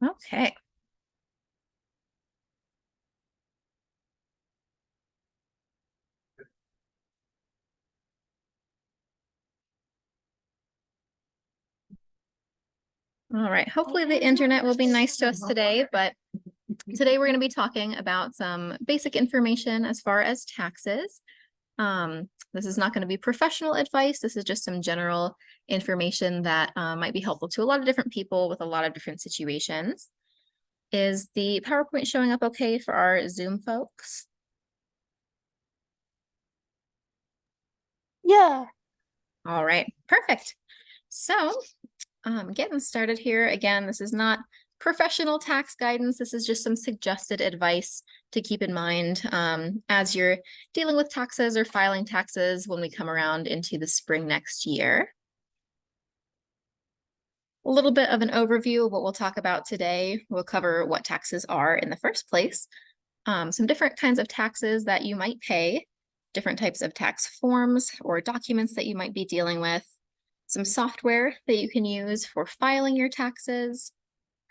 Okay. All right. Hopefully the internet will be nice to us today, but today we're going to be talking about some basic information as far as taxes. This is not going to be professional advice. This is just some general information that might be helpful to a lot of different people with a lot of different situations. Is the PowerPoint showing up okay for our Zoom folks? Yeah. All right, perfect. So getting started here. Again, this is not professional tax guidance. This is just some suggested advice to keep in mind as you're dealing with taxes or filing taxes when we come around into the spring next year. A little bit of an overview of what we'll talk about today. We'll cover what taxes are in the first place, some different kinds of taxes that you might pay, different types of tax forms or documents that you might be dealing with, some software that you can use for filing your taxes,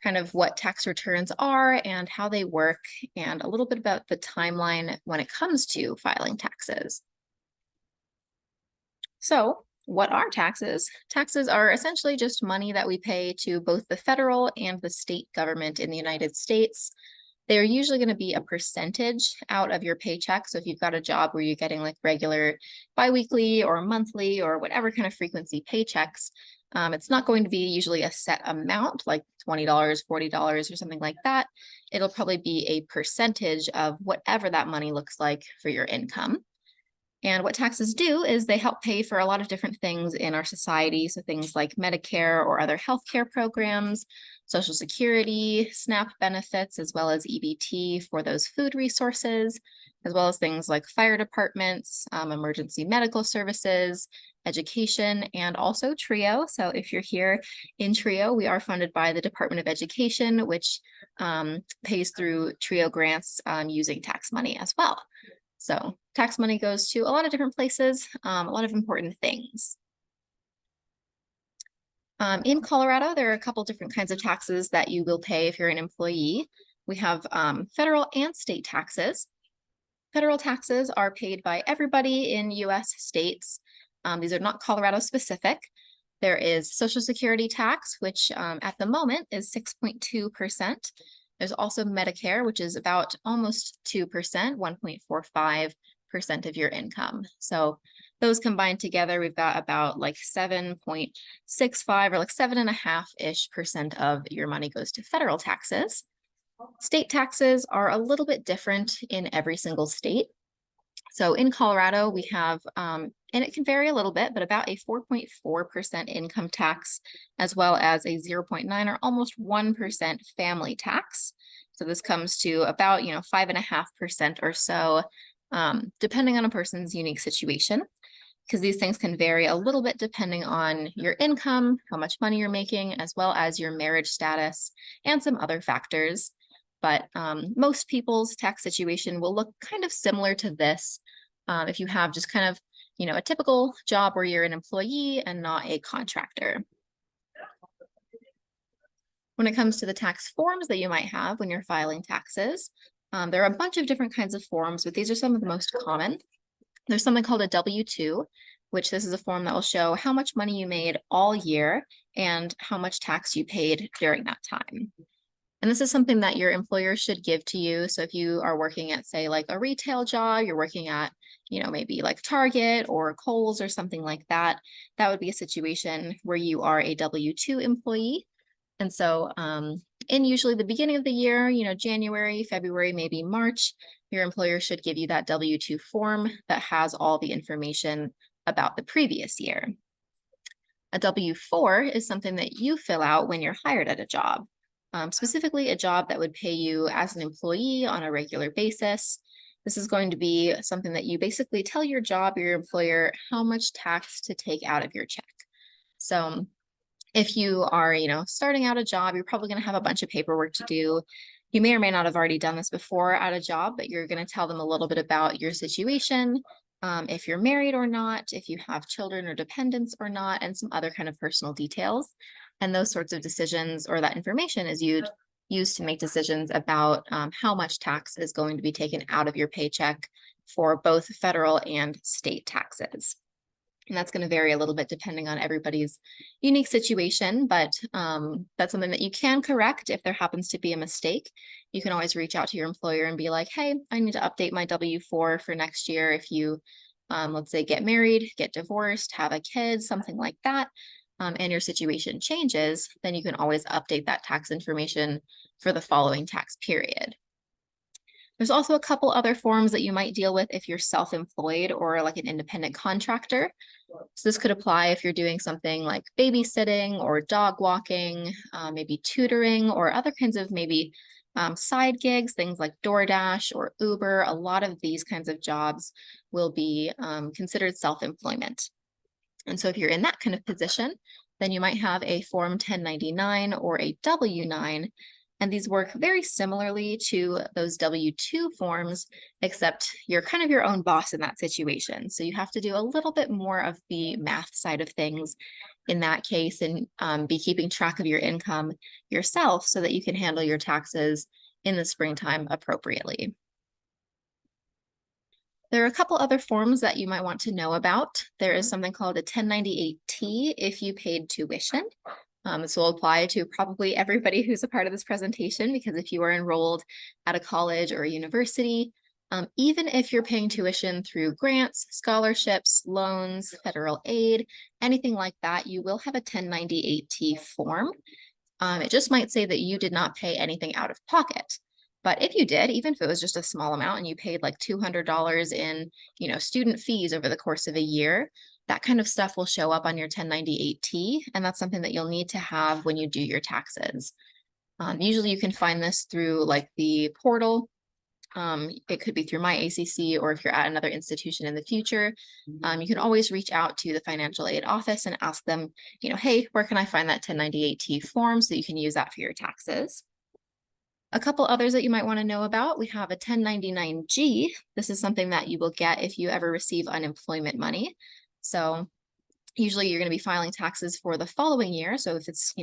kind of what tax returns are and how they work, and a little bit about the timeline when it comes to filing taxes. So, what are taxes? Taxes are essentially just money that we pay to both the federal and the state government in the United States. They're usually going to be a percentage out of your paycheck. So if you've got a job where you're getting like regular biweekly or monthly or whatever kind of frequency paychecks, it's not going to be usually a set amount like $20, $40 or something like that. It'll probably be a percentage of whatever that money looks like for your income. And what taxes do is they help pay for a lot of different things in our society. So things like Medicare or other healthcare programs, Social Security, SNAP benefits, as well as EBT for those food resources, as well as things like fire departments, emergency medical services, education, and also TRIO. So if you're here in TRIO, we are funded by the Department of Education, which pays through TRIO grants using tax money as well. So tax money goes to a lot of different places, a lot of important things. In Colorado, there are a couple different kinds of taxes that you will pay if you're an employee. We have federal and state taxes. Federal taxes are paid by everybody in US states. These are not Colorado specific. There is Social Security tax, which at the moment is 6.2%. There's also Medicare, which is about almost 2%, 1.45% of your income. So those combined together, we've got about like 7.65 or like 7.5-ish% of your money goes to federal taxes. State taxes are a little bit different in every single state. So in Colorado, we have, and it can vary a little bit, but about a 4.4% income tax, as well as a 0.9 or almost 1% family tax. So this comes to about, 5.5% or so, depending on a person's unique situation, because these things can vary a little bit depending on your income, how much money you're making, as well as your marriage status and some other factors. But most people's tax situation will look kind of similar to this if you have just kind of, a typical job where you're an employee and not a contractor. When it comes to the tax forms that you might have when you're filing taxes, there are a bunch of different kinds of forms, but these are some of the most common. There's something called a W-2, which this is a form that will show how much money you made all year and how much tax you paid during that time. And this is something that your employer should give to you. So if you are working at, say, like a retail job, you're working at, maybe like Target or Kohl's or something like that, that would be a situation where you are a W-2 employee. And so in usually the beginning of the year, January, February, maybe March, your employer should give you that W-2 form that has all the information about the previous year. A W-4 is something that you fill out when you're hired at a job. Specifically a job that would pay you as an employee on a regular basis. This is going to be something that you basically tell your job or your employer how much tax to take out of your check. So If you are, starting out a job, you're probably going to have a bunch of paperwork to do. You may or may not have already done this before at a job, but you're going to tell them a little bit about your situation, if you're married or not, if you have children or dependents or not, and some other kind of personal details. And those sorts of decisions or that information is used to make decisions about how much tax is going to be taken out of your paycheck for both federal and state taxes. And that's going to vary a little bit depending on everybody's unique situation, but that's something that you can correct if there happens to be a mistake. You can always reach out to your employer and be like, hey, I need to update my W-4 for next year. If you, let's say, get married, get divorced, have a kid, something like that, and your situation changes, then you can always update that tax information for the following tax period. There's also a couple other forms that you might deal with if you're self-employed or like an independent contractor. So this could apply if you're doing something like babysitting or dog walking, maybe tutoring or other kinds of maybe side gigs, things like DoorDash or Uber. A lot of these kinds of jobs will be considered self-employment. And so if you're in that kind of position, then you might have a Form 1099 or a W-9. And these work very similarly to those W-2 forms, except you're kind of your own boss in that situation. So you have to do a little bit more of the math side of things in that case and be keeping track of your income yourself so that you can handle your taxes in the springtime appropriately. There are a couple other forms that you might want to know about. There is something called a 1098-T if you paid tuition. This will apply to probably everybody who's a part of this presentation, because if you are enrolled at a college or a university, even if you're paying tuition through grants, scholarships, loans, federal aid, anything like that, you will have a 1098-T form. It just might say that you did not pay anything out of pocket. But if you did, even if it was just a small amount and you paid like $200 in, student fees over the course of a year, that kind of stuff will show up on your 1098-T, and that's something that you'll need to have when you do your taxes. Usually you can find this through like the portal. It could be through MyACC, or if you're at another institution in the future, you can always reach out to the financial aid office and ask them, hey, where can I find that 1098-T form so you can use that for your taxes? A couple others that you might want to know about, we have a 1099-G. This is something that you will get if you ever receive unemployment money. So usually you're going to be filing taxes for the following year. So if it's,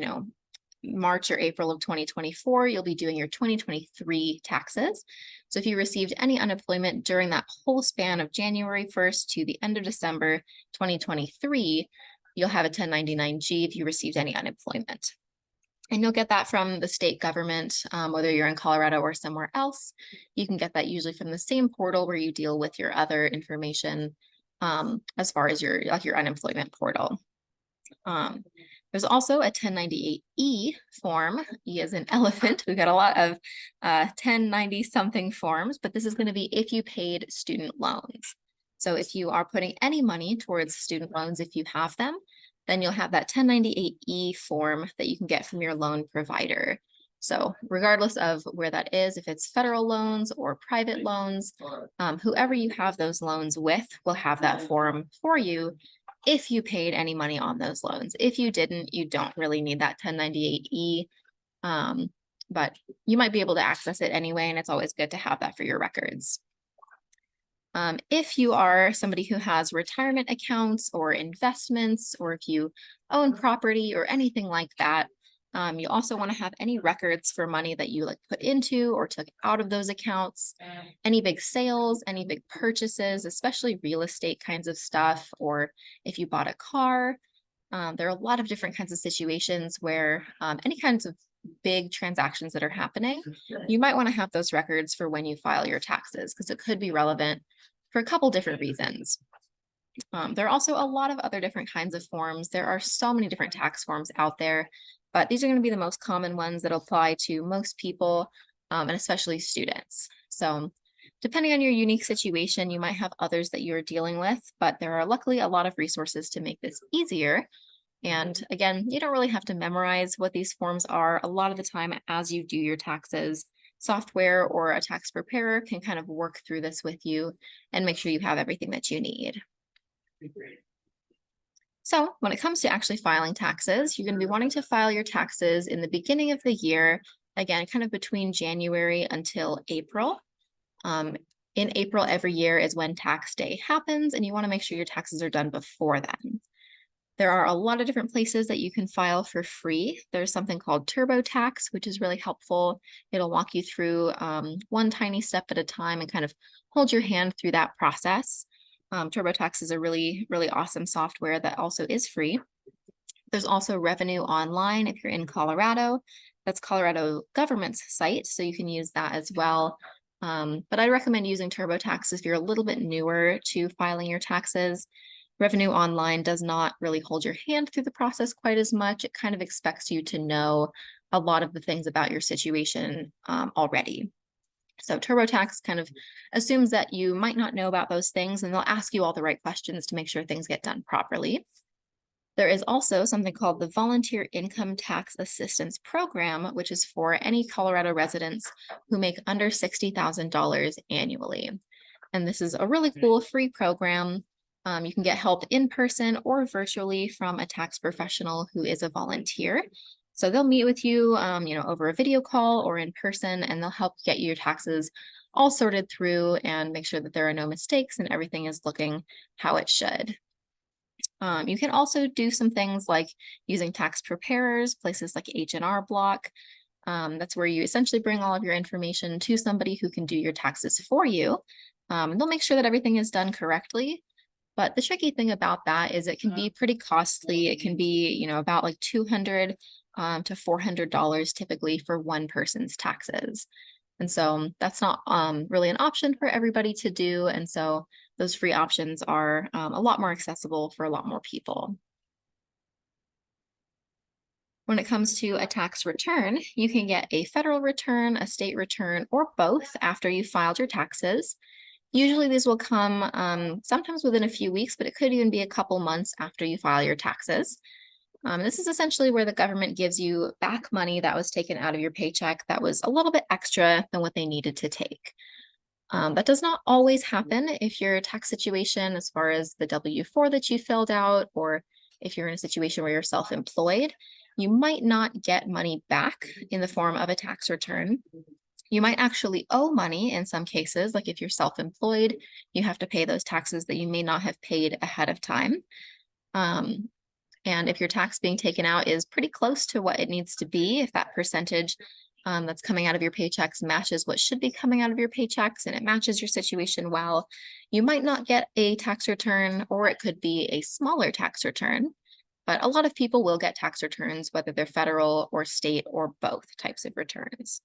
March or April of 2024, you'll be doing your 2023 taxes. So if you received any unemployment during that whole span of January 1st to the end of December 2023, you'll have a 1099-G if you received any unemployment. And you'll get that from the state government, whether you're in Colorado or somewhere else. You can get that usually from the same portal where you deal with your other information, as far as your unemployment portal. There's also a 1098-E form. E as in elephant. We've got a lot of 1090 something forms, but this is going to be if you paid student loans. So if you are putting any money towards student loans, if you have them, then you'll have that 1098-E form that you can get from your loan provider. So regardless of where that is, if it's federal loans or private loans, whoever you have those loans with will have that form for you if you paid any money on those loans. If you didn't, you don't really need that 1098-E, but you might be able to access it anyway, and it's always good to have that for your records. If you are somebody who has retirement accounts or investments, or if you own property or anything like that, you also want to have any records for money that you put into or took out of those accounts, any big sales, any big purchases, especially real estate kinds of stuff, or if you bought a car. There are a lot of different kinds of situations where any kinds of big transactions that are happening, you might want to have those records for when you file your taxes, because it could be relevant for a couple different reasons. There are also a lot of other different kinds of forms. There are so many different tax forms out there, but these are going to be the most common ones that apply to most people, and especially students. So depending on your unique situation, you might have others that you're dealing with, but there are luckily a lot of resources to make this easier. And again, you don't really have to memorize what these forms are. A lot of the time as you do your taxes, software or a tax preparer can kind of work through this with you and make sure you have everything that you need. So when it comes to actually filing taxes, you're going to be wanting to file your taxes in the beginning of the year, again, kind of between January until April. In April every year is when tax day happens, and you want to make sure your taxes are done before then. There are a lot of different places that you can file for free. There's something called TurboTax, which is really helpful. It'll walk you through one tiny step at a time and kind of hold your hand through that process. TurboTax is a really, really awesome software that also is free. There's also Revenue Online if you're in Colorado. That's Colorado government's site, so you can use that as well. But I recommend using TurboTax if you're a little bit newer to filing your taxes. Revenue Online does not really hold your hand through the process quite as much. It kind of expects you to know a lot of the things about your situation already. So TurboTax kind of assumes that you might not know about those things, and they'll ask you all the right questions to make sure things get done properly. There is also something called the Volunteer Income Tax Assistance Program, which is for any Colorado residents who make under $60,000 annually. And this is a really cool free program. You can get help in person or virtually from a tax professional who is a volunteer. So they'll meet with you, over a video call or in person, and they'll help get your taxes all sorted through and make sure that there are no mistakes and everything is looking how it should. You can also do some things like using tax preparers, places like H&R Block. That's where you essentially bring all of your information to somebody who can do your taxes for you. And they'll make sure that everything is done correctly. But the tricky thing about that is it can be pretty costly. It can be, about like $200 to $400 typically for one person's taxes. And so that's not really an option for everybody to do. And so those free options are a lot more accessible for a lot more people. When it comes to a tax return, you can get a federal return, a state return, or both after you filed your taxes. Usually these will come sometimes within a few weeks, but it could even be a couple months after you file your taxes. This is essentially where the government gives you back money that was taken out of your paycheck that was a little bit extra than what they needed to take. That does not always happen if your tax situation, as far as the W-4 that you filled out, or if you're in a situation where you're self-employed, you might not get money back in the form of a tax return. You might actually owe money in some cases, like if you're self-employed, you have to pay those taxes that you may not have paid ahead of time. And if your tax being taken out is pretty close to what it needs to be, if that percentage that's coming out of your paychecks matches what should be coming out of your paychecks and it matches your situation well, you might not get a tax return, or it could be a smaller tax return. But a lot of people will get tax returns, whether they're federal or state or both types of returns.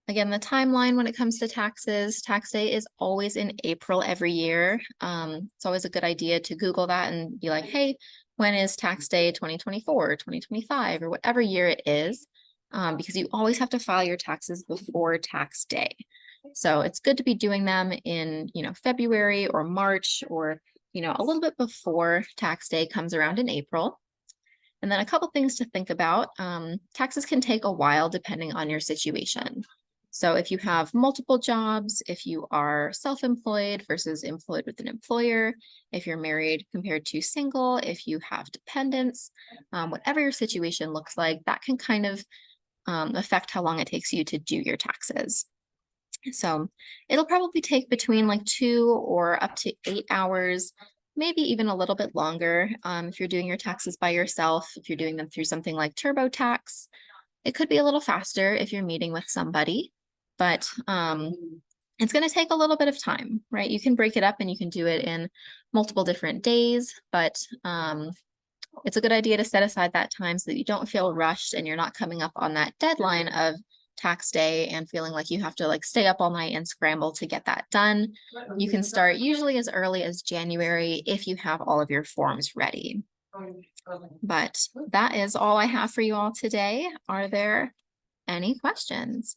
Again, the timeline when it comes to taxes, tax day is always in April every year. It's always a good idea to Google that and be like, hey, when is tax day 2024, 2025, or whatever year it is, because you always have to file your taxes before tax day. So it's good to be doing them in, February or March, or, a little bit before tax day comes around in April. And then a couple things to think about. Taxes can take a while depending on your situation. So if you have multiple jobs, if you are self-employed versus employed with an employer, if you're married compared to single, if you have dependents, whatever your situation looks like, that can kind of affect how long it takes you to do your taxes. So it'll probably take between like 2 or up to 8 hours, maybe even a little bit longer if you're doing your taxes by yourself, if you're doing them through something like TurboTax. It could be a little faster if you're meeting with somebody. But it's going to take a little bit of time, right? You can break it up and you can do it in multiple different days, but it's a good idea to set aside that time so that you don't feel rushed and you're not coming up on that deadline of tax day and feeling like you have to stay up all night and scramble to get that done. You can start usually as early as January if you have all of your forms ready. But that is all I have for you all today. Are there any questions?